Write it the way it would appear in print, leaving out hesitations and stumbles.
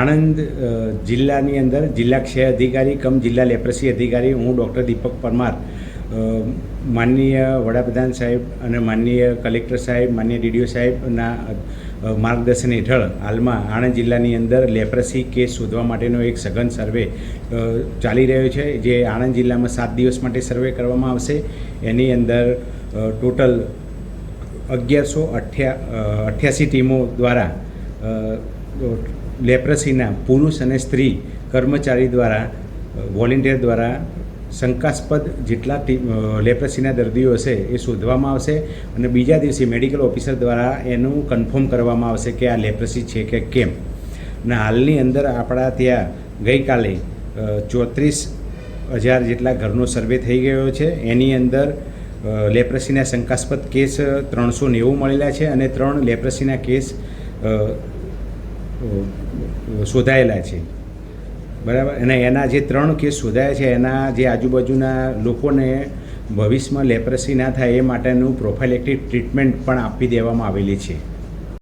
આણંદ જિલ્લાની અંદર જિલ્લા ક્ષય અધિકારી કમ જિલ્લા લેપ્રસી અધિકારી હું ડૉક્ટર દીપક પરમાર માનનીય વડાપ્રધાન સાહેબ અને માનનીય કલેક્ટર સાહેબ માનનીય ડીડીઓ સાહેબના માર્ગદર્શન હેઠળ હાલમાં આણંદ જિલ્લાની અંદર લેપ્રસી કેસ શોધવા માટેનો એક સઘન સર્વે ચાલી રહ્યો છે, જે આણંદ જિલ્લામાં 7 દિવસ માટે સર્વે કરવામાં આવશે. એની અંદર ટોટલ 1188 ટીમો દ્વારા લેપ્રસીના પુરુષ અને સ્ત્રી કર્મચારી દ્વારા વોલેન્ટિયર દ્વારા શંકાસ્પદ જેટલા લેપ્રસીના દર્દીઓ હશે એ શોધવામાં આવશે અને બીજા દિવસે મેડિકલ ઓફિસર દ્વારા એનું કન્ફર્મ કરવામાં આવશે કે આ લેપ્રસી છે કે કેમ. અને હાલની અંદર આપણા ત્યાં ગઈકાલે 34,000 જેટલા ઘરનો સર્વે થઈ ગયો છે. એની અંદર લેપ્રસીના શંકાસ્પદ કેસ 390 મળેલા છે અને 3 લેપ્રસીના કેસ શોધાયેલા છે, બરાબર. અને એના જે 3 કેસ શોધાયા છે એના જે આજુબાજુના લોકોને ભવિષ્યમાં લેપ્રસી ના થાય એ માટેનું પ્રોફાઇલેક્ટિક ટ્રીટમેન્ટ પણ આપી દેવામાં આવેલી છે.